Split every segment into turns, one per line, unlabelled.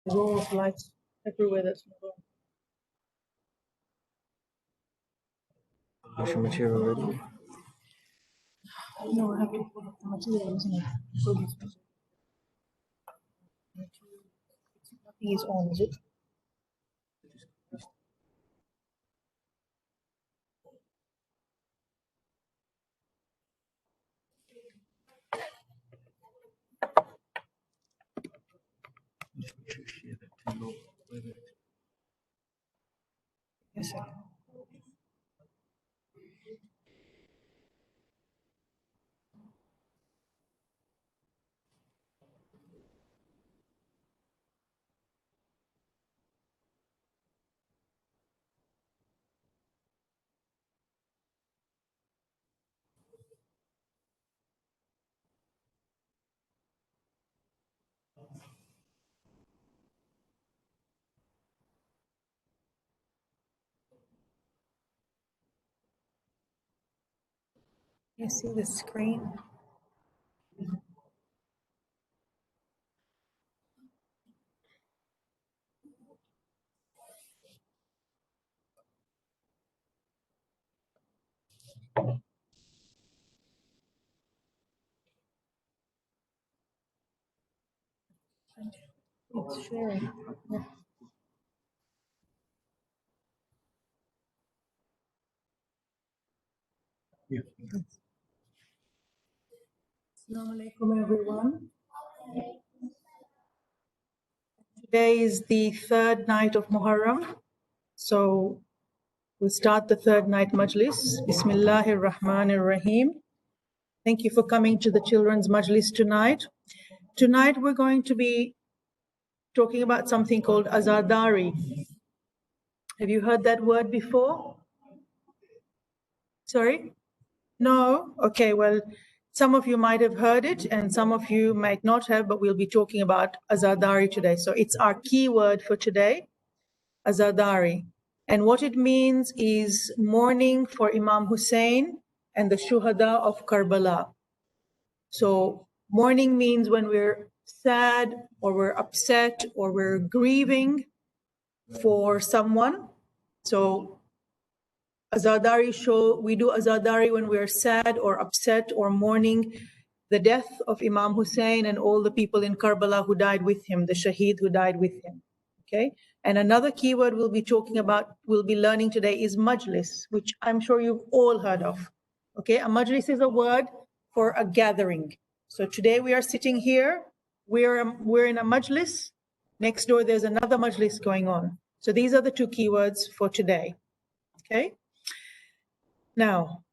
There's almost lights everywhere that's not on.
What's your material ready?
No, I have to put up the material, isn't it? So nothing is on, is it? Yes, sir. You see the screen? It's sharing. Yeah.
Yeah.
Assalamu alaikum, everyone. Today is the third night of Muharram. So we'll start the third night majlis. Bismillahir Rahmanir Rahim. Thank you for coming to the children's majlis tonight. Tonight we're going to be talking about something called azadari. Have you heard that word before? Sorry? No? Okay, well, some of you might have heard it and some of you might not have, but we'll be talking about azadari today. So it's our key word for today, azadari. And what it means is mourning for Imam Hussein and the shuhada of Karbala. So mourning means when we're sad or we're upset or we're grieving for someone. So azadari we do azadari when we're sad or upset or mourning the death of Imam Hussein and all the people in Karbala who died with him, the shaheed who died with him. Okay. And another keyword we'll be learning today is majlis, which I'm sure you've all heard of. Okay. A majlis is a word for a gathering. So today we are sitting here. We're in a majlis. Next door, there's another majlis going on. So these are the two keywords for today. Okay. Now,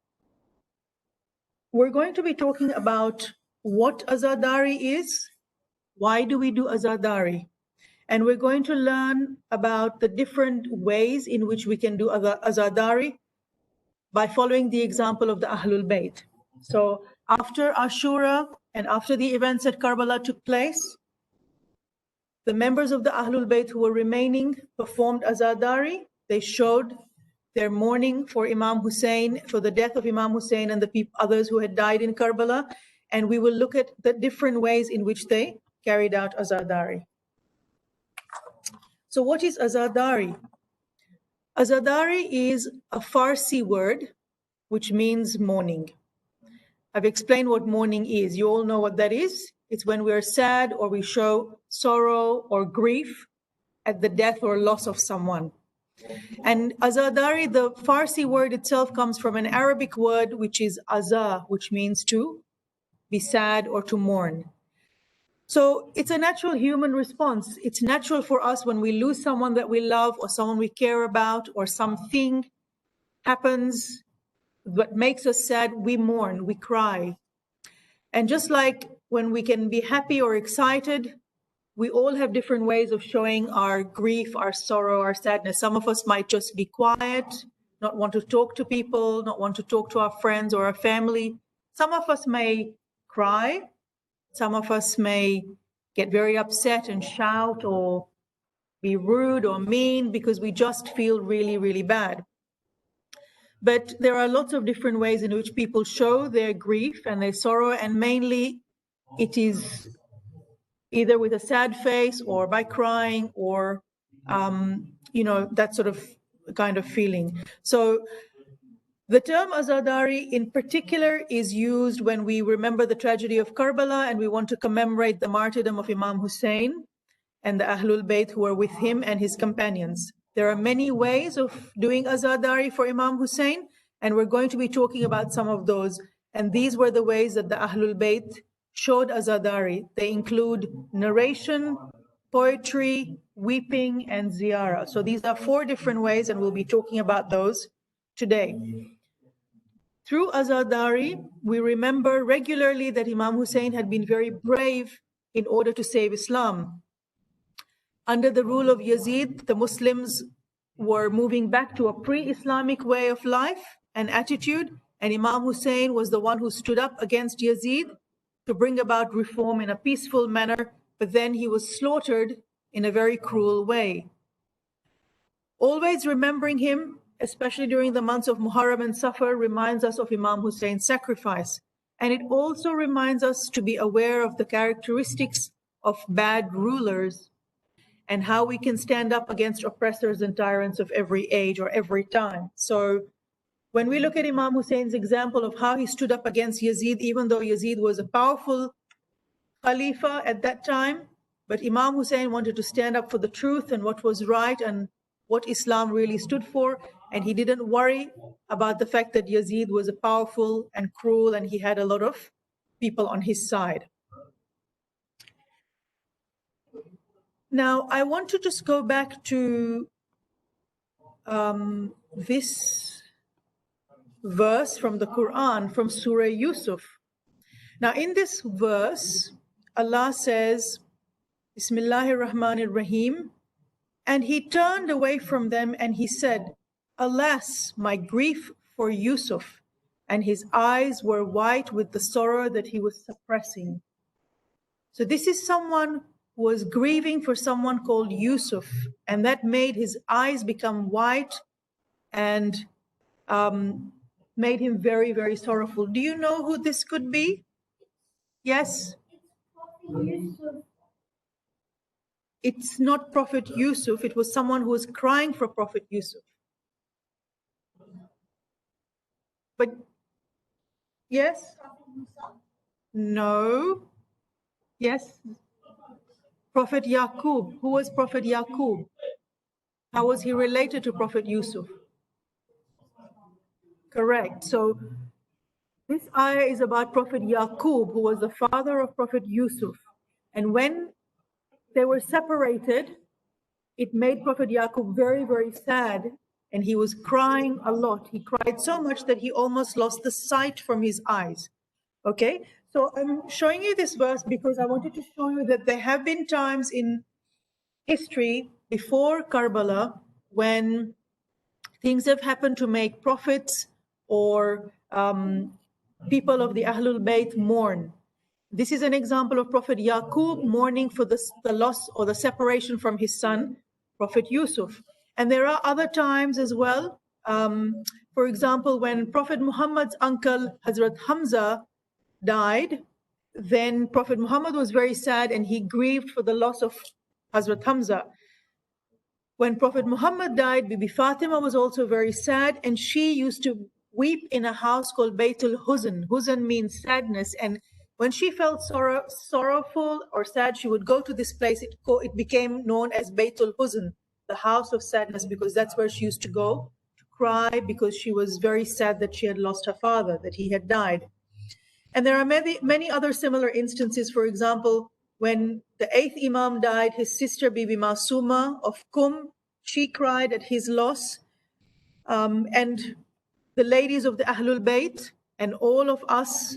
we're going to be talking about what azadari is, why do we do azadari, and we're going to learn about the different ways in which we can do azadari by following the example of the Ahlul Bayt. So after Ashura and after the events at Karbala took place, the members of the Ahlul Bayt who were remaining performed azadari. They showed their mourning for Imam Hussein, for the death of Imam Hussein and the others who had died in Karbala. And we will look at the different ways in which they carried out azadari. So what is azadari? Azadari is a Farsi word which means mourning. I've explained what mourning is. You all know what that is. It's when we are sad or we show sorrow or grief at the death or loss of someone. And azadari, the Farsi word itself comes from an Arabic word, which is aza, which means to be sad or to mourn. So it's a natural human response. It's natural for us when we lose someone that we love or someone we care about or something happens that makes us sad, we mourn, we cry. And just like when we can be happy or excited, we all have different ways of showing our grief, our sorrow, our sadness. Some of us might just be quiet, not want to talk to people, not want to talk to our friends or our family. Some of us may cry. Some of us may get very upset and shout or be rude or mean because we just feel really, really bad. But there are lots of different ways in which people show their grief and their sorrow, and mainly it is either with a sad face or by crying or, that sort of kind of feeling. So the term azadari in particular is used when we remember the tragedy of Karbala and we want to commemorate the martyrdom of Imam Hussein and the Ahlul Bayt who were with him and his companions. There are many ways of doing azadari for Imam Hussein, and we're going to be talking about some of those. And these were the ways that the Ahlul Bayt showed azadari. They include narration, poetry, weeping, and ziara. So these are 4 different ways, and we'll be talking about those today. Through azadari, we remember regularly that Imam Hussein had been very brave in order to save Islam. Under the rule of Yazid, the Muslims were moving back to a pre-Islamic way of life and attitude, and Imam Hussein was the one who stood up against Yazid to bring about reform in a peaceful manner, but then he was slaughtered in a very cruel way. Always remembering him, especially during the months of Muharram and Safar, reminds us of Imam Hussein's sacrifice. And it also reminds us to be aware of the characteristics of bad rulers and how we can stand up against oppressors and tyrants of every age or every time. So when we look at Imam Hussein's example of how he stood up against Yazid, even though Yazid was a powerful Khalifa at that time, but Imam Hussein wanted to stand up for the truth and what was right and what Islam really stood for, and he didn't worry about the fact that Yazid was a powerful and cruel and he had a lot of people on his side. Now, I want to just go back to this verse from the Quran, from Surah Yusuf. Now, in this verse, Allah says, Bismillahir Rahmanir Rahim, and he turned away from them and he said, Alas, my grief for Yusuf, and his eyes were white with the sorrow that he was suppressing. So this is someone who was grieving for someone called Yusuf, and that made his eyes become white and made him very, very sorrowful. Do you know who this could be? Yes? It's not Prophet Yusuf. It was someone who was crying for Prophet Yusuf. But yes? No. Yes? Prophet Yaqub. Who was Prophet Yaqub? How was he related to Prophet Yusuf? Correct. So this ayah is about Prophet Yaqub, who was the father of Prophet Yusuf. And when they were separated, it made Prophet Yaqub very, very sad, and he was crying a lot. He cried so much that he almost lost the sight from his eyes. Okay, so I'm showing you this verse because I wanted to show you that there have been times in history before Karbala when things have happened to make prophets or people of the Ahlul Bayt mourn. This is an example of Prophet Yaqub mourning for the loss or the separation from his son, Prophet Yusuf. And there are other times as well. For example, when Prophet Muhammad's uncle, Hazrat Hamza, died, then Prophet Muhammad was very sad and he grieved for the loss of Hazrat Hamza. When Prophet Muhammad died, Bibi Fatima was also very sad, and she used to weep in a house called Baytul Huzn. Huzn means sadness, and when she felt sorrowful or sad, she would go to this place. It became known as Baytul Huzn, the house of sadness, because that's where she used to go to cry because she was very sad that she had lost her father, that he had died. And there are many other similar instances. For example, when the 8th Imam died, his sister Bibi Masuma of Qum, she cried at his loss. And the ladies of the Ahlul Bayt and all of us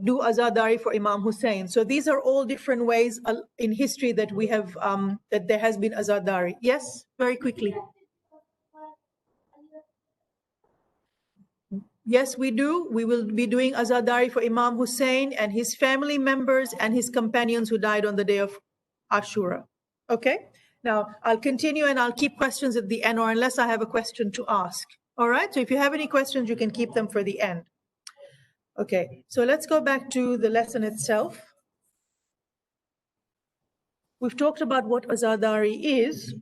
do azadari for Imam Hussein. So these are all different ways in history that we have, that there has been azadari. Yes, very quickly. Yes, we do. We will be doing azadari for Imam Hussein and his family members and his companions who died on the day of Ashura. Okay? Now, I'll continue and I'll keep questions at the end, or unless I have a question to ask. All right? So if you have any questions, you can keep them for the end. Okay, so let's go back to the lesson itself. We've talked about what azadari is,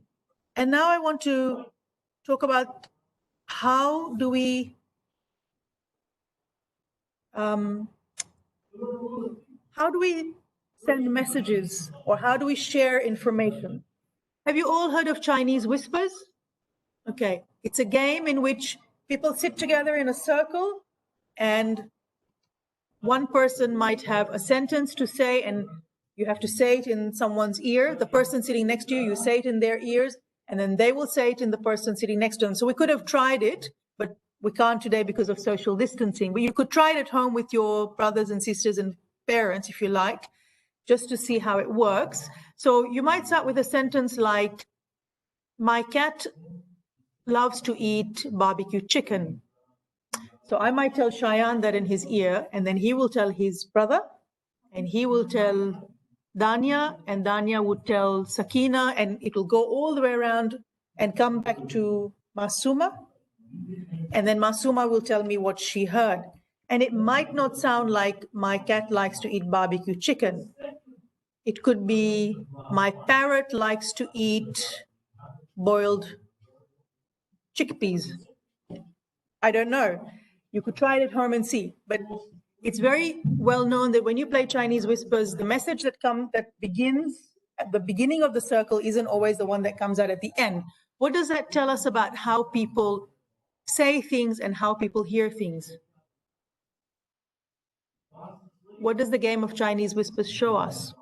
and now I want to talk about how do we send messages, or how do we share information? Have you all heard of Chinese whispers? Okay, it's a game in which people sit together in a circle and one person might have a sentence to say and you have to say it in someone's ear. The person sitting next to you, you say it in their ears, and then they will say it in the person sitting next to them. So we could have tried it, but we can't today because of social distancing. But you could try it at home with your brothers and sisters and parents, if you like, just to see how it works. So you might start with a sentence like, my cat loves to eat barbecue chicken. So I might tell Cheyenne that in his ear, and then he will tell his brother, and he will tell Danya, and Danya would tell Sakina, and it will go all the way around and come back to Masuma. And then Masuma will tell me what she heard. And it might not sound like my cat likes to eat barbecue chicken. It could be my parrot likes to eat boiled chickpeas. I don't know. You could try it at home and see. But it's very well known that when you play Chinese whispers, the message that begins at the beginning of the circle isn't always the one that comes out at the end. What does that tell us about how people say things and how people hear things? What does the game of Chinese whispers show us?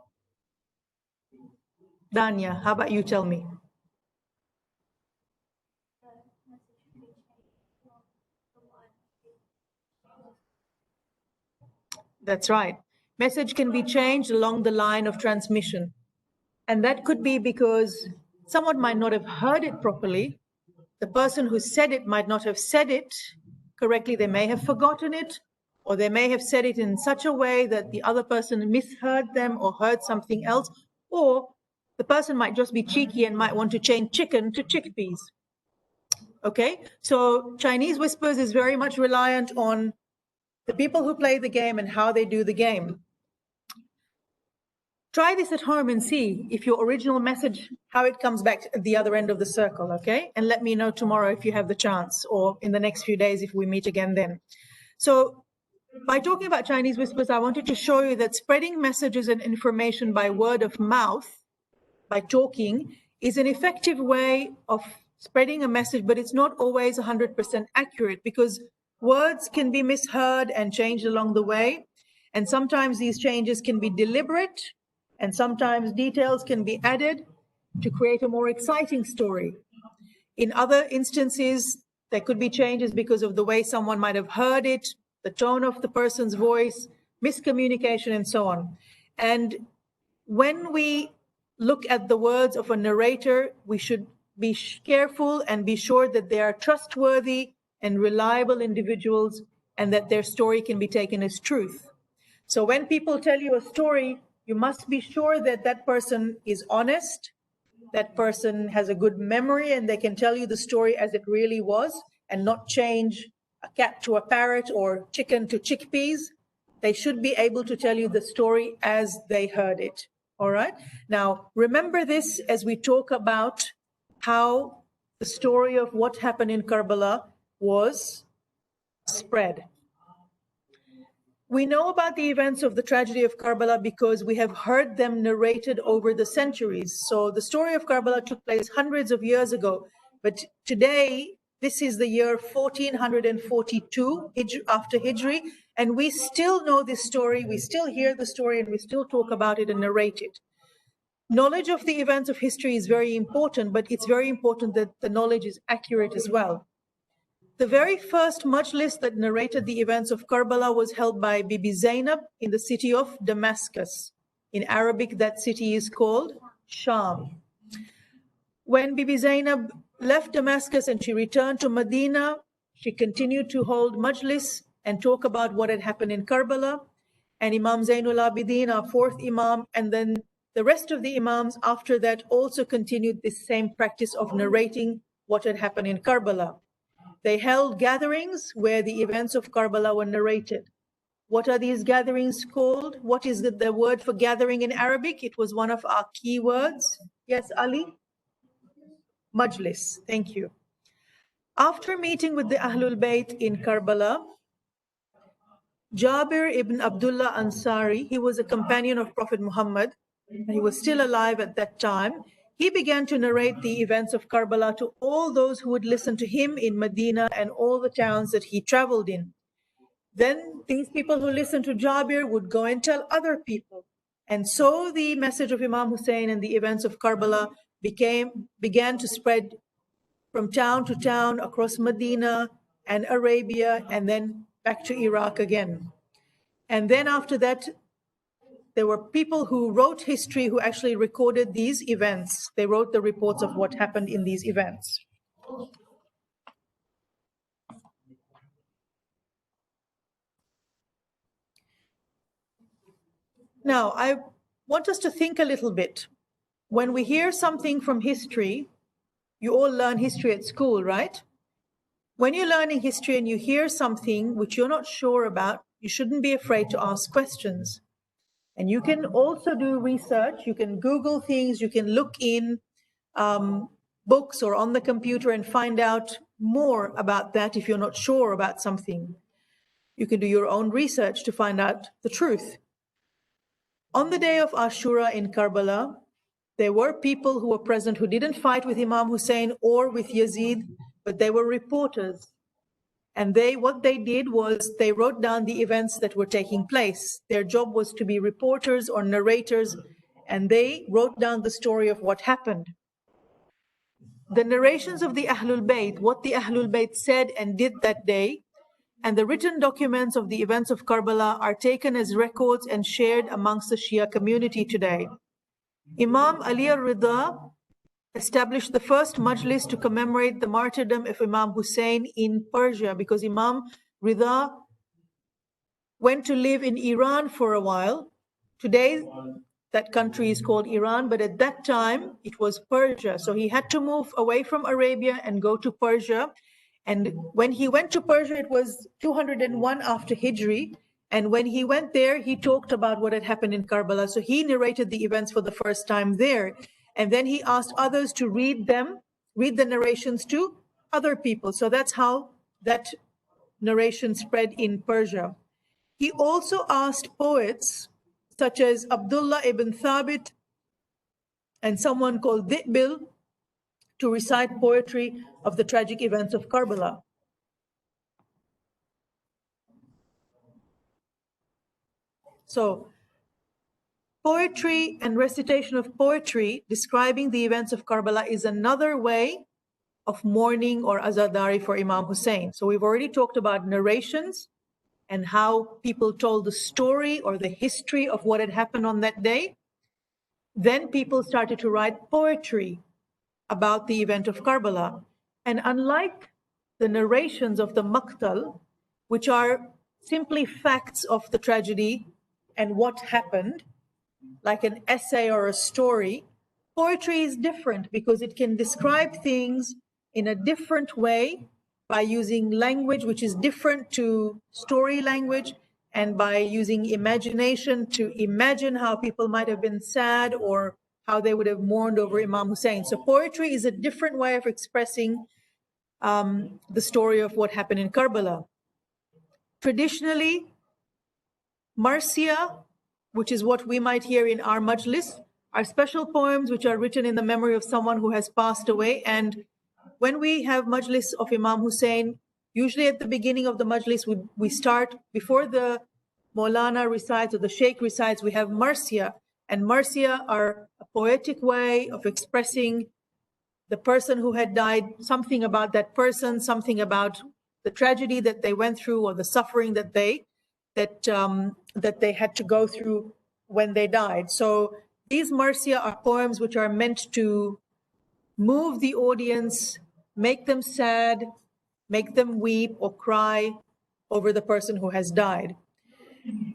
Danya, how about you tell me? That's right. Message can be changed along the line of transmission. And that could be because someone might not have heard it properly. The person who said it might not have said it correctly. They may have forgotten it, or they may have said it in such a way that the other person misheard them or heard something else, or the person might just be cheeky and might want to change chicken to chickpeas. Okay, so Chinese whispers is very much reliant on the people who play the game and how they do the game. Try this at home and see if your original message, how it comes back at the other end of the circle, okay? And let me know tomorrow if you have the chance, or in the next few days if we meet again then. So by talking about Chinese whispers, I wanted to show you that spreading messages and information by word of mouth, by talking, is an effective way of spreading a message, but it's not always 100% accurate because words can be misheard and changed along the way. And sometimes these changes can be deliberate, and sometimes details can be added to create a more exciting story. In other instances, there could be changes because of the way someone might have heard it, the tone of the person's voice, miscommunication, and so on. And when we look at the words of a narrator, we should be careful and be sure that they are trustworthy and reliable individuals and that their story can be taken as truth. So when people tell you a story, you must be sure that that person is honest, that person has a good memory, and they can tell you the story as it really was and not change a cat to a parrot or chicken to chickpeas. They should be able to tell you the story as they heard it. All right. Now, remember this as we talk about how the story of what happened in Karbala was spread. We know about the events of the tragedy of Karbala because we have heard them narrated over the centuries. So the story of Karbala took place hundreds of years ago, but today, this is the year 1442 after Hijri, and we still know this story, we still hear the story, and we still talk about it and narrate it. Knowledge of the events of history is very important, but it's very important that the knowledge is accurate as well. The very first majlis that narrated the events of Karbala was held by Bibi Zainab in the city of Damascus. In Arabic, that city is called Sham. When Bibi Zainab left Damascus and she returned to Medina, she continued to hold majlis and talk about what had happened in Karbala. And Imam Zainul Abidin, our fourth Imam, and then the rest of the Imams after that also continued this same practice of narrating what had happened in Karbala. They held gatherings where the events of Karbala were narrated. What are these gatherings called? What is the word for gathering in Arabic? It was one of our key words. Yes, Ali? Majlis. Thank you. After meeting with the Ahlul Bayt in Karbala, Jabir ibn Abdullah Ansari, he was a companion of Prophet Muhammad, and he was still alive at that time. He began to narrate the events of Karbala to all those who would listen to him in Medina and all the towns that he traveled in. Then these people who listened to Jabir would go and tell other people. And so the message of Imam Hussein and the events of Karbala began to spread from town to town across Medina and Arabia and then back to Iraq again. And then after that, there were people who wrote history who actually recorded these events. They wrote the reports of what happened in these events. Now, I want us to think a little bit. When we hear something from history, you all learn history at school, right? When you're learning history and you hear something which you're not sure about, you shouldn't be afraid to ask questions. And you can also do research. You can Google things. You can look in books or on the computer and find out more about that if you're not sure about something. You can do your own research to find out the truth. On the day of Ashura in Karbala, there were people who were present who didn't fight with Imam Hussein or with Yazid, but they were reporters. And what they did was they wrote down the events that were taking place. Their job was to be reporters or narrators, and they wrote down the story of what happened. The narrations of the Ahlul Bayt, what the Ahlul Bayt said and did that day, and the written documents of the events of Karbala are taken as records and shared amongst the Shia community today. Imam Ali al-Rida established the first majlis to commemorate the martyrdom of Imam Hussein in Persia, because Imam Rida went to live in Iran for a while. Today, that country is called Iran, but at that time, it was Persia. So he had to move away from Arabia and go to Persia. And when he went to Persia, it was 201 after Hijri. And when he went there, he talked about what had happened in Karbala. So he narrated the events for the first time there. And then he asked others to read the narrations to other people. So that's how that narration spread in Persia. He also asked poets such as Abdullah ibn Thabit and someone called Dhi'bil to recite poetry of the tragic events of Karbala. So poetry and recitation of poetry describing the events of Karbala is another way of mourning or azadari for Imam Hussein. So we've already talked about narrations and how people told the story or the history of what had happened on that day. Then people started to write poetry about the event of Karbala. And unlike the narrations of the Maqtal, which are simply facts of the tragedy and what happened, like an essay or a story, poetry is different because it can describe things in a different way by using language which is different to story language, and by using imagination to imagine how people might have been sad or how they would have mourned over Imam Hussein. So poetry is a different way of expressing the story of what happened in Karbala. Traditionally, Marsia, which is what we might hear in our majlis, are special poems which are written in the memory of someone who has passed away. And when we have majlis of Imam Hussein, usually at the beginning of the majlis, we start, before the Maulana recites or the Sheikh recites, we have Marsia. And Marsia are a poetic way of expressing the person who had died, something about that person, something about the tragedy that they went through or the suffering that they had to go through when they died. So these Marsia are poems which are meant to move the audience, make them sad, make them weep or cry over the person who has died.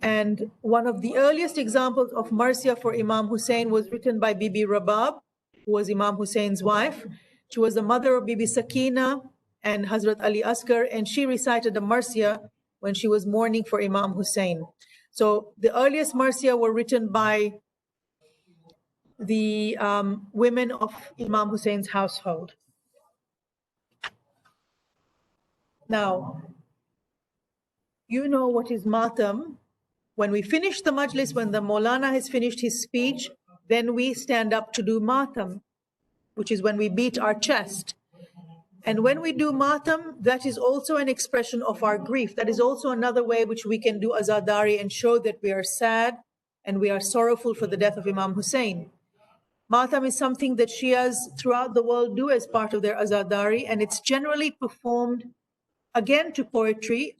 And one of the earliest examples of Marsia for Imam Hussein was written by Bibi Rabab, who was Imam Hussein's wife. She was the mother of Bibi Sakina and Hazrat Ali Asghar, and she recited a Marsia when she was mourning for Imam Hussein. So the earliest marsiya were written by the women of Imam Hussein's household. Now, you know what is matam. When we finish the majlis, when the Maulana has finished his speech, then we stand up to do matam, which is when we beat our chest. And when we do matam, that is also an expression of our grief. That is also another way which we can do azadari and show that we are sad and we are sorrowful for the death of Imam Hussein. Matam is something that Shias throughout the world do as part of their azadari, and it's generally performed again to poetry.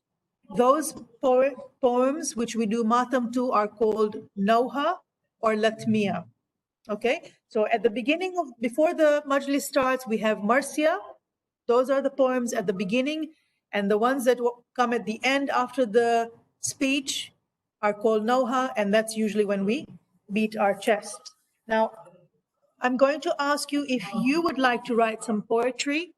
Those poems which we do matam to are called Nauha or Latmiya. Okay, so at the beginning of, before the majlis starts, we have Marsiya. Those are the poems at the beginning, and the ones that come at the end after the speech are called Nauha, and that's usually when we beat our chest. Now, I'm going to ask you if you would like to write some poetry.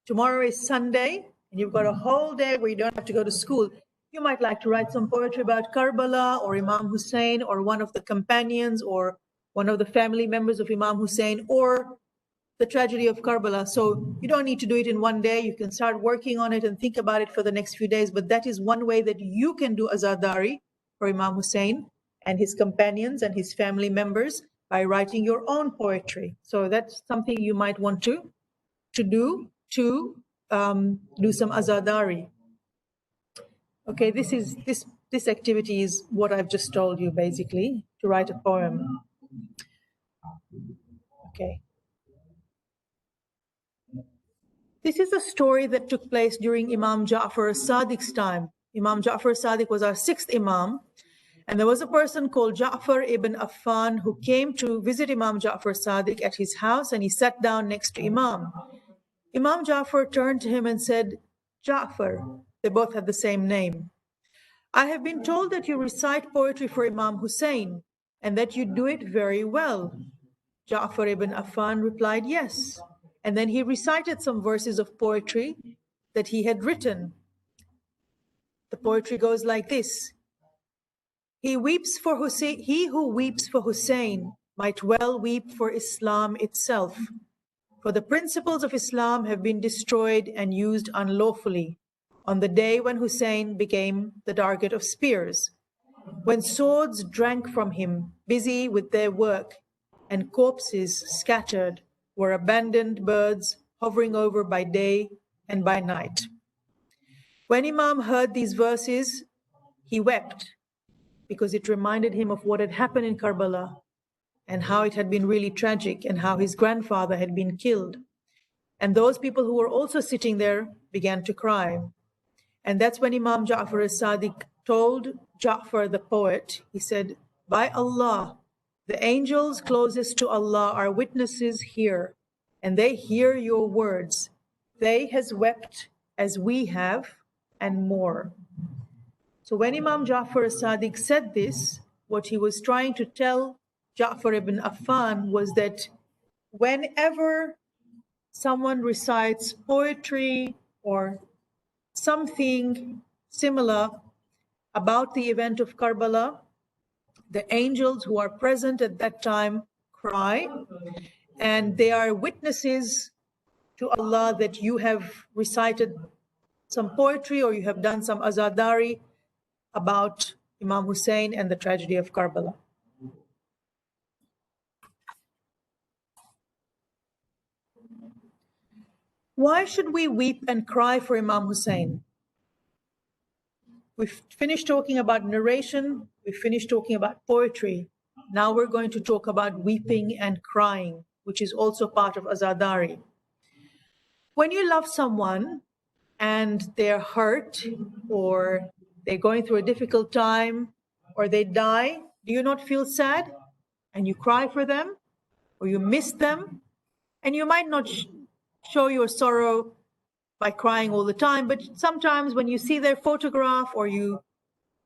Tomorrow is Sunday, and you've got a whole day where you don't have to go to school. You might like to write some poetry about Karbala or Imam Hussein or one of the companions or one of the family members of Imam Hussein or the tragedy of Karbala. So you don't need to do it in one day. You can start working on it and think about it for the next few days. But that is one way that you can do azadari for Imam Hussein and his companions and his family members by writing your own poetry. So that's something you might want to do some azadari. Okay, this activity is what I've just told you, basically, to write a poem. Okay. This is a story that took place during Imam Ja'far as-Sadiq's time. Imam Ja'far as-Sadiq was our sixth Imam, and there was a person called Ja'far ibn Affan who came to visit Imam Ja'far as-Sadiq at his house, and he sat down next to Imam. Imam Ja'far turned to him and said, Ja'far, they both had the same name, I have been told that you recite poetry for Imam Hussein and that you do it very well. Ja'far ibn Affan replied, yes. And then he recited some verses of poetry that he had written. The poetry goes like this. He who weeps for Hussein might well weep for Islam itself. For the principles of Islam have been destroyed and used unlawfully on the day when Hussein became the target of spears, when swords drank from him, busy with their work, and corpses scattered were abandoned birds hovering over by day and by night. When Imam heard these verses, he wept because it reminded him of what had happened in Karbala and how it had been really tragic and how his grandfather had been killed. And those people who were also sitting there began to cry. And that's when Imam Ja'far as-Sadiq told Ja'far the poet, he said, by Allah, the angels closest to Allah are witnesses here, and they hear your words. They has wept as we have, and more. So when Imam Ja'far as-Sadiq said this, what he was trying to tell Ja'far ibn Affan was that whenever someone recites poetry or something similar about the event of Karbala, the angels who are present at that time cry, and they are witnesses to Allah that you have recited some poetry or you have done some azadari about Imam Hussein and the tragedy of Karbala. Why should we weep and cry for Imam Hussein? We've finished talking about narration, we've finished talking about poetry. Now we're going to talk about weeping and crying, which is also part of azadari. When you love someone and they're hurt or they're going through a difficult time or they die, do you not feel sad and you cry for them or you miss them? And you might not show your sorrow by crying all the time, but sometimes when you see their photograph or you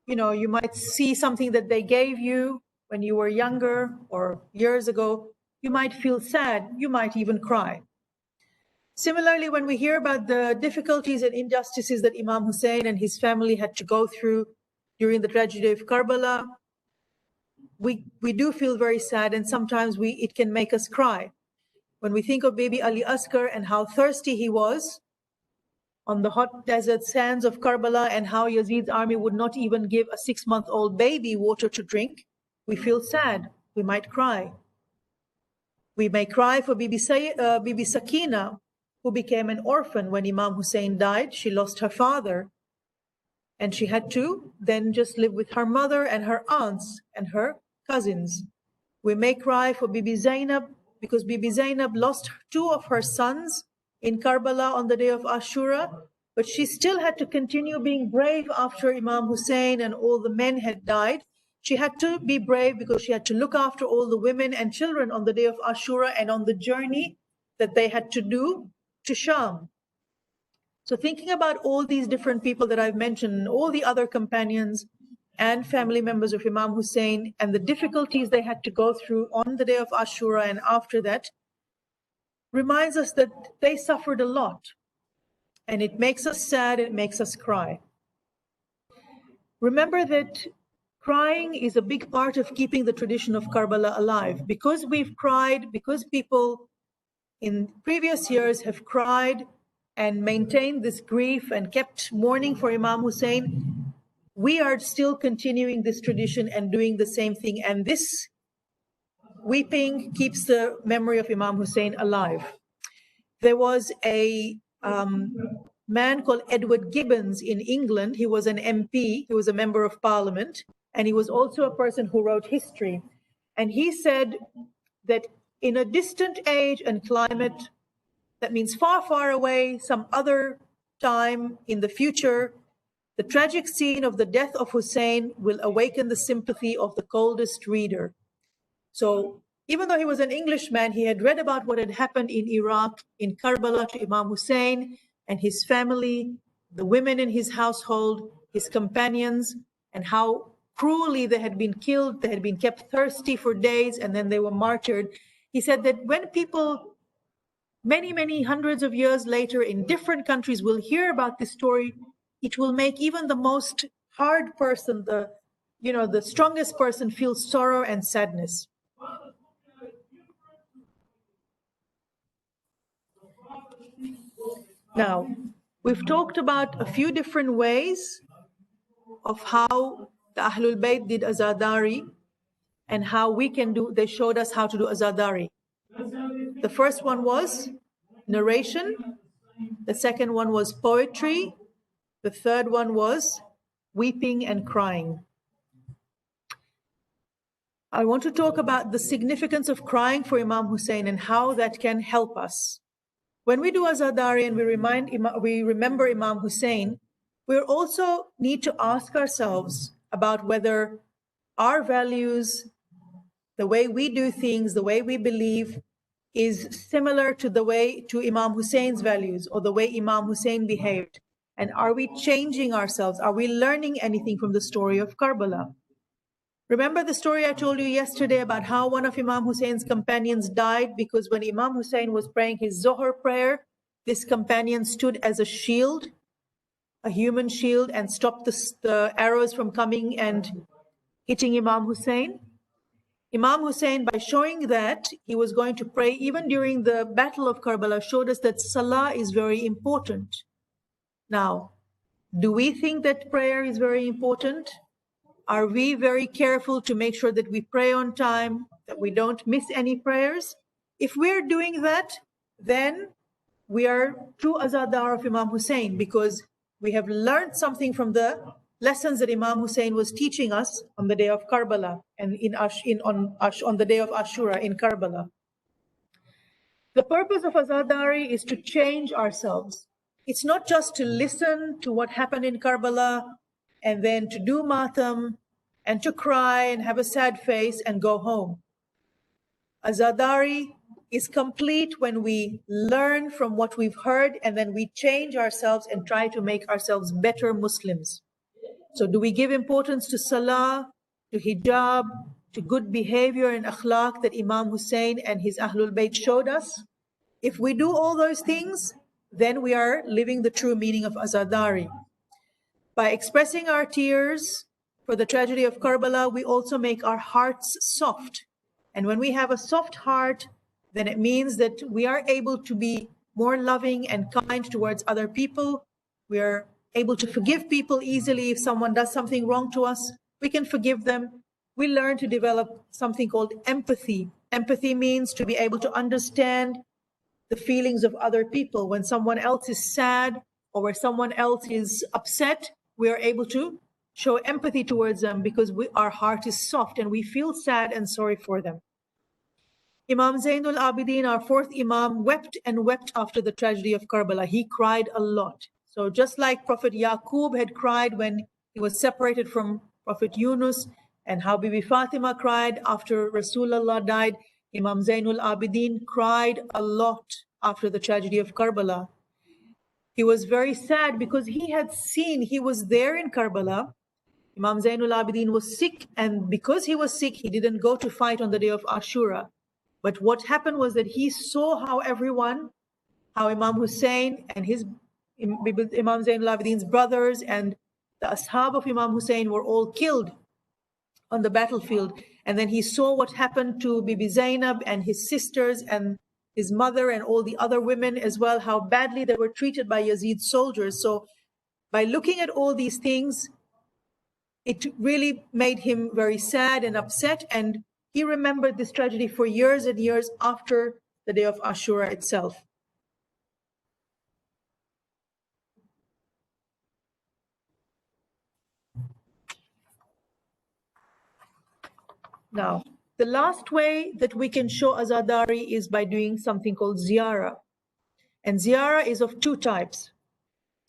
might see something that they gave you when you were younger or years ago, you might feel sad, you might even cry. Similarly, when we hear about the difficulties and injustices that Imam Hussein and his family had to go through during the tragedy of Karbala, we do feel very sad, and sometimes it can make us cry. When we think of baby Ali Asghar and how thirsty he was on the hot desert sands of Karbala, and how Yazid's army would not even give a 6-month-old baby water to drink, we feel sad. We might cry. We may cry for Bibi Sakina, who became an orphan when Imam Hussein died. She lost her father, and she had to then just live with her mother and her aunts and her cousins. We may cry for Bibi Zainab, because Bibi Zainab lost 2 of her sons in Karbala on the day of Ashura, but she still had to continue being brave after Imam Hussein and all the men had died. She had to be brave because she had to look after all the women and children on the day of Ashura and on the journey that they had to do to Sham. So thinking about all these different people that I've mentioned, all the other companions and family members of Imam Hussein, and the difficulties they had to go through on the day of Ashura and after that, reminds us that they suffered a lot. And it makes us sad, it makes us cry. Remember that crying is a big part of keeping the tradition of Karbala alive. Because we've cried, because people in previous years have cried and maintained this grief and kept mourning for Imam Hussein, we are still continuing this tradition and doing the same thing. And this weeping keeps the memory of Imam Hussein alive. There was a man called Edward Gibbons in England. He was an MP, he was a member of parliament, and he was also a person who wrote history. And he said that in a distant age and climate, that means far, far away, some other time in the future, the tragic scene of the death of Hussein will awaken the sympathy of the coldest reader. So even though he was an Englishman, he had read about what had happened in Iraq, in Karbala, to Imam Hussein and his family, the women in his household, his companions, and how cruelly they had been killed. They had been kept thirsty for days, and then they were martyred. He said that when people many, many hundreds of years later in different countries will hear about this story, it will make even the most hard person, the strongest person, feel sorrow and sadness. Now, we've talked about a few different ways of how the Ahlul Bayt did azadari and how we can do, they showed us how to do azadari. The first one was narration. The second one was poetry. The third one was weeping and crying. I want to talk about the significance of crying for Imam Hussein and how that can help us. When we do azadari and we remember Imam Hussein, we also need to ask ourselves about whether our values, the way we do things, the way we believe, is similar to Imam Hussein's values or the way Imam Hussein behaved. And are we changing ourselves? Are we learning anything from the story of Karbala? Remember the story I told you yesterday about how one of Imam Hussein's companions died because when Imam Hussein was praying his Zohar prayer, this companion stood as a shield, a human shield, and stopped the arrows from coming and hitting Imam Hussein. Imam Hussein, by showing that he was going to pray even during the Battle of Karbala, showed us that Salah is very important. Now, do we think that prayer is very important? Are we very careful to make sure that we pray on time, that we don't miss any prayers? If we're doing that, then we are true azadar of Imam Hussein, because we have learned something from the lessons that Imam Hussein was teaching us on the day of Karbala and on the day of Ashura in Karbala. The purpose of azadari is to change ourselves. It's not just to listen to what happened in Karbala and then to do matam and to cry and have a sad face and go home. Azadari is complete when we learn from what we've heard and then we change ourselves and try to make ourselves better Muslims. So do we give importance to salah, to hijab, to good behavior and akhlaq that Imam Hussein and his Ahlul Bayt showed us? If we do all those things, then we are living the true meaning of azadari. By expressing our tears for the tragedy of Karbala, we also make our hearts soft. And when we have a soft heart, then it means that we are able to be more loving and kind towards other people. We are able to forgive people easily. If someone does something wrong to us, we can forgive them. We learn to develop something called empathy. Empathy means to be able to understand the feelings of other people. When someone else is sad or when someone else is upset, we are able to show empathy towards them because our heart is soft and we feel sad and sorry for them. Imam Zainul Abidin, our fourth Imam, wept and wept after the tragedy of Karbala. He cried a lot. So just like Prophet Yaqub had cried when he was separated from Prophet Yunus, and how Bibi Fatima cried after Rasulullah died, Imam Zainul Abidin cried a lot after the tragedy of Karbala. He was very sad because he had seen, he was there in Karbala. Imam Zainul Abidin was sick, and because he was sick, he didn't go to fight on the day of Ashura. But what happened was that he saw how Imam Hussein and Imam Zainul Abidin's brothers and the ashab of Imam Hussein were all killed on the battlefield. And then he saw what happened to Bibi Zainab and his sisters and his mother and all the other women as well, how badly they were treated by Yazid's soldiers. So by looking at all these things, it really made him very sad and upset. And he remembered this tragedy for years and years after the day of Ashura itself. Now, the last way that we can show azadari is by doing something called Ziara. And Ziara is of two types.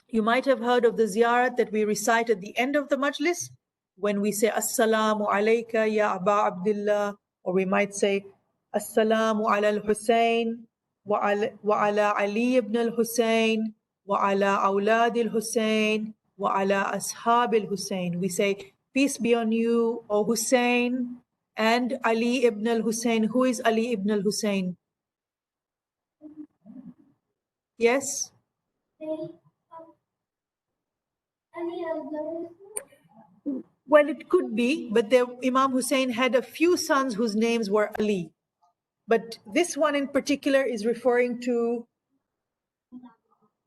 You might have heard of the Ziyarat that we recite at the end of the majlis, when we say Assalamu alayka ya Aba Abdullah, or we might say Assalamu ala al-Hussein wa ala Ali ibn al-Hussein wa ala awlad al-Hussein wa ala ashab al-Hussein. We say, peace be on you, O Hussein, and Ali ibn al-Hussein. Who is Ali ibn al-Hussein? Yes? Well, it could be, but Imam Hussein had a few sons whose names were Ali. But this one in particular is referring to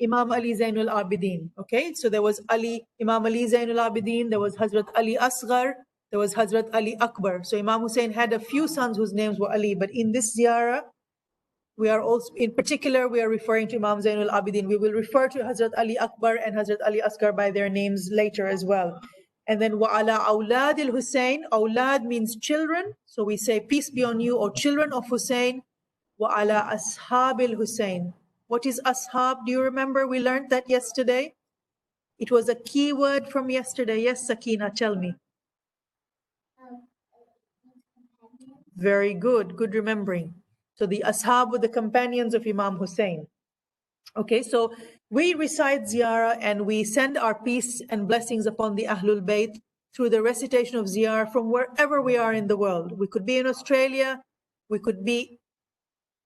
Imam Ali Zainul Abidin. Okay, so there was Imam Ali Zainul Abidin, there was Hazrat Ali Asghar, there was Hazrat Ali Akbar. So Imam Hussein had a few sons whose names were Ali, but in this ziyarah, we are also, in particular, we are referring to Imam Zainul Abidin. We will refer to Hazrat Ali Akbar and Hazrat Ali Asghar by their names later as well. And then wa'ala awlad al-Hussein. Awlad means children. So we say, peace be on you, O children of Hussein. Wa'ala ashab al-Hussein. What is ashab? Do you remember? We learned that yesterday. It was a key word from yesterday. Yes, Sakina, tell me. Very good. Good remembering. So the ashab were the companions of Imam Hussein. Okay, so we recite Ziara and we send our peace and blessings upon the Ahlul Bayt through the recitation of Ziara from wherever we are in the world. We could be in Australia, we could be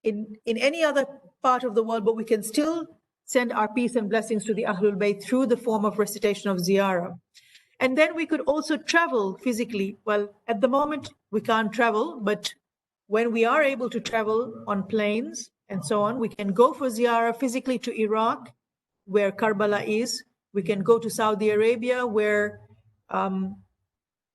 in any other part of the world, but we can still send our peace and blessings to the Ahlul Bayt through the form of recitation of Ziara. And then we could also travel physically. Well, at the moment, we can't travel, but when we are able to travel on planes and so on, we can go for Ziara physically to Iraq, where Karbala is. We can go to Saudi Arabia, where some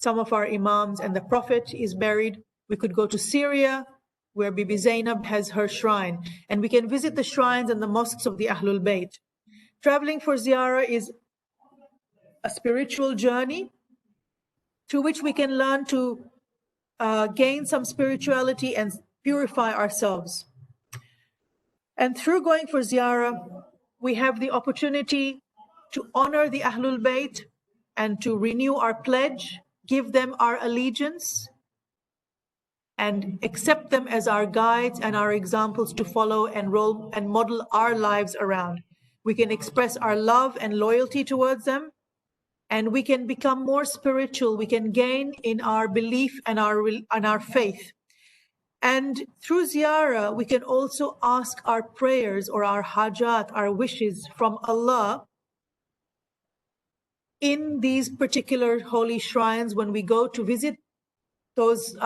of our Imams and the Prophet is buried. We could go to Syria, where Bibi Zainab has her shrine. And we can visit the shrines and the mosques of the Ahlul Bayt. Traveling for Ziara is a spiritual journey through which we can learn to gain some spirituality and purify ourselves. And through going for Ziara, we have the opportunity to honor the Ahlul Bayt and to renew our pledge, give them our allegiance, and accept them as our guides and our examples to follow and model our lives around. We can express our love and loyalty towards them, and we can become more spiritual. We can gain in our belief and our faith. And through Ziara, we can also ask our prayers or our hajat, our wishes from Allah in these particular holy shrines when we go to visit those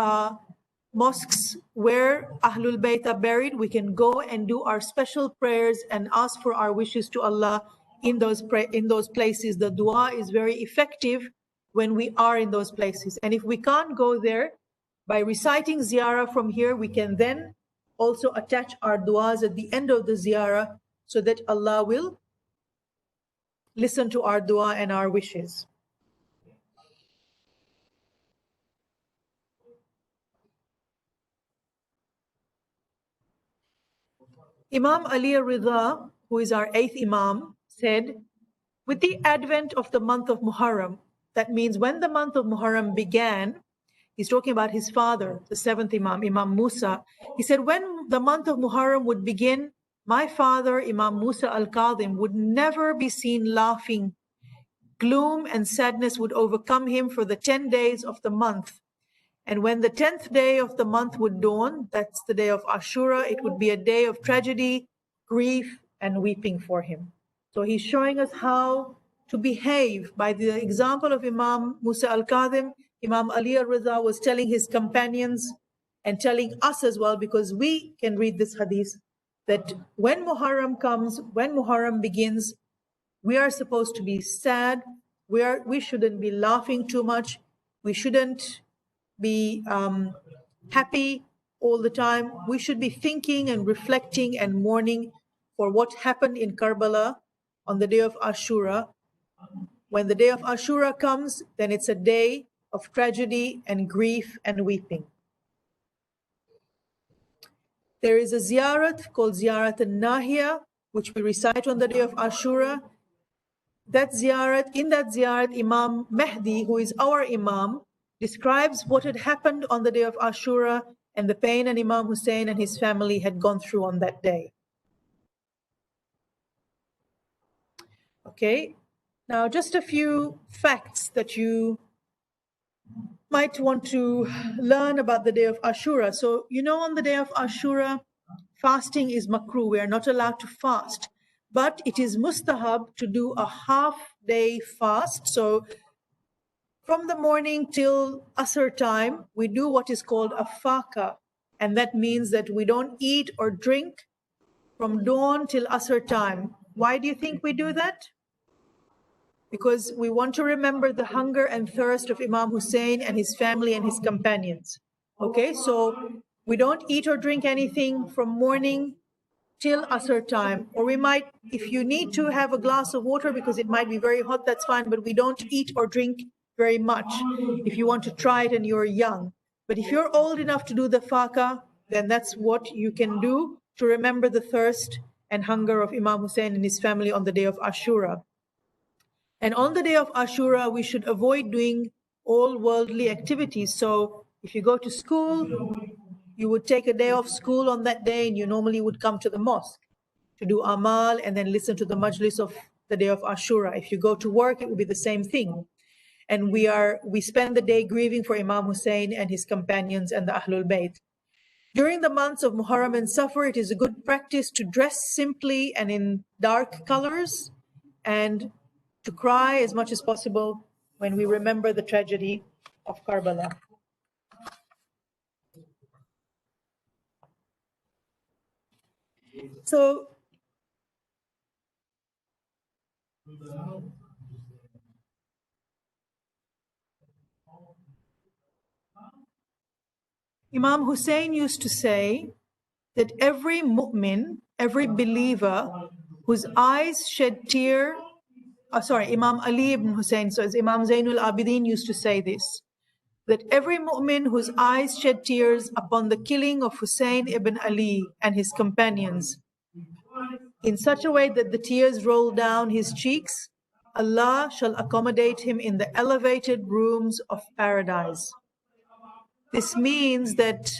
mosques where Ahlul Bayt are buried. We can go and do our special prayers and ask for our wishes to Allah in those places. The dua is very effective when we are in those places. And if we can't go there, by reciting ziyarah from here, we can then also attach our duas at the end of the ziyarah so that Allah will listen to our dua and our wishes. Imam Ali Ridha, who is our 8th Imam, said, with the advent of the month of Muharram, that means when the month of Muharram began, he's talking about his father, the 7th Imam, Imam Musa. He said, when the month of Muharram would begin, my father, Imam Musa al-Kadhim, would never be seen laughing. Gloom and sadness would overcome him for the 10 days of the month. And when the 10th day of the month would dawn, that's the day of Ashura, it would be a day of tragedy, grief, and weeping for him. So he's showing us how to behave. By the example of Imam Musa al-Kadhim, Imam Ali al-Ridha was telling his companions and telling us as well, because we can read this hadith, that when Muharram comes, when Muharram begins, we are supposed to be sad. We shouldn't be laughing too much. We shouldn't be happy all the time. We should be thinking and reflecting and mourning for what happened in Karbala on the day of Ashura. When the day of Ashura comes, then it's a day of tragedy and grief and weeping. There is a ziyarat called Ziyarat al-Nahiya, which we recite on the day of Ashura. That ziyarat, in that ziyarat, Imam Mahdi, who is our Imam, describes what had happened on the day of Ashura and the pain and Imam Hussein and his family had gone through on that day. Okay, now just a few facts that you might want to learn about the day of Ashura. So, you know, on the day of Ashura, fasting is makruh. We are not allowed to fast, but it is mustahab to do a half-day fast. So from the morning till Asr time, we do what is called a faka. And that means that we don't eat or drink from dawn till Asr time. Why do you think we do that? Because we want to remember the hunger and thirst of Imam Hussein and his family and his companions. Okay, so we don't eat or drink anything from morning till Asr time. Or we might, if you need to have a glass of water because it might be very hot, that's fine, but we don't eat or drink very much if you want to try it and you're young. But if you're old enough to do the faka, then that's what you can do to remember the thirst and hunger of Imam Hussein and his family on the day of Ashura. And on the day of Ashura, we should avoid doing all worldly activities. So if you go to school, you would take a day off school on that day and you normally would come to the mosque to do amal and then listen to the majlis of the day of Ashura. If you go to work, it would be the same thing. And we spend the day grieving for Imam Hussein and his companions and the Ahlul Bayt. During the months of Muharram and Safar, it is a good practice to dress simply and in dark colors and to cry as much as possible when we remember the tragedy of Karbala. So, Imam Hussein used to say that every mu'min, every believer whose eyes shed tear, Imam Ali ibn Hussein, so as Imam Zainul Abidin used to say this, that every mu'min whose eyes shed tears upon the killing of Hussein ibn Ali and his companions, in such a way that the tears roll down his cheeks, Allah shall accommodate him in the elevated rooms of paradise. This means that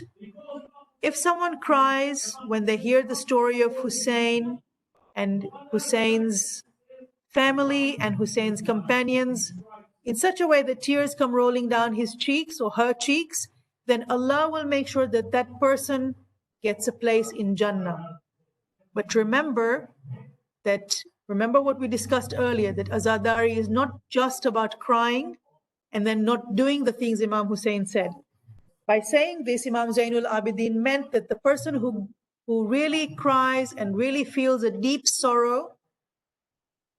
if someone cries when they hear the story of Hussein and Hussein's family and Hussein's companions, in such a way that tears come rolling down his cheeks or her cheeks, then Allah will make sure that that person gets a place in Jannah. But remember what we discussed earlier, that azadari is not just about crying and then not doing the things Imam Hussein said. By saying this, Imam Zainul Abidin meant that the person who really cries and really feels a deep sorrow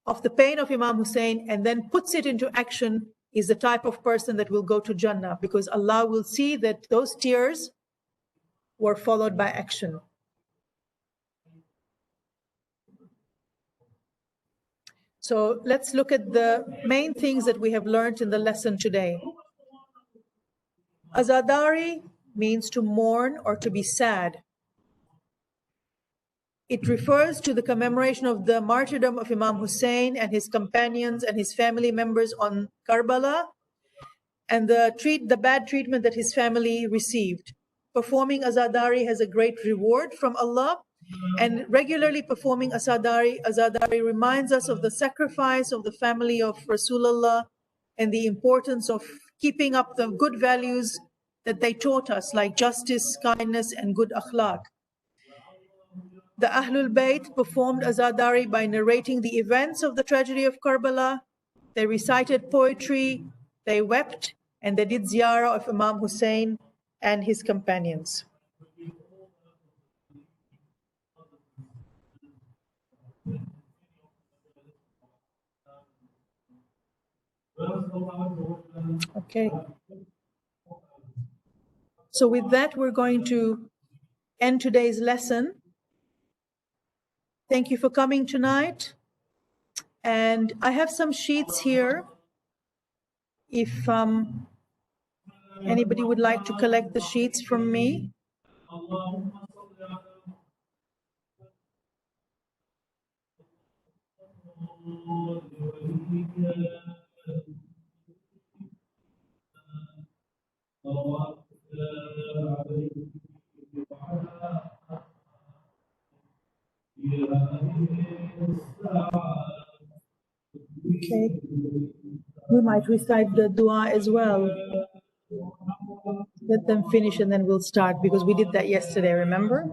of the pain of Imam Hussein and then puts it into action is the type of person that will go to Jannah, because Allah will see that those tears were followed by action. So let's look at the main things that we have learned in the lesson today. Azadari means to mourn or to be sad. It refers to the commemoration of the martyrdom of Imam Hussein and his companions and his family members on Karbala, and the bad treatment that his family received. Performing azadari has a great reward from Allah, and regularly performing azadari reminds us of the sacrifice of the family of Rasulullah and the importance of keeping up the good values that they taught us, like justice, kindness, and good akhlaq. The Ahlul Bayt performed azadari by narrating the events of the tragedy of Karbala. They recited poetry, they wept, and they did Ziara of Imam Hussein and his companions. Okay. So with that, we're going to end today's lesson. Thank you for coming tonight. And I have some sheets here. If anybody would like to collect the sheets from me. Okay. We might recite the dua as well. Let them finish and then we'll start, because we did that yesterday, remember?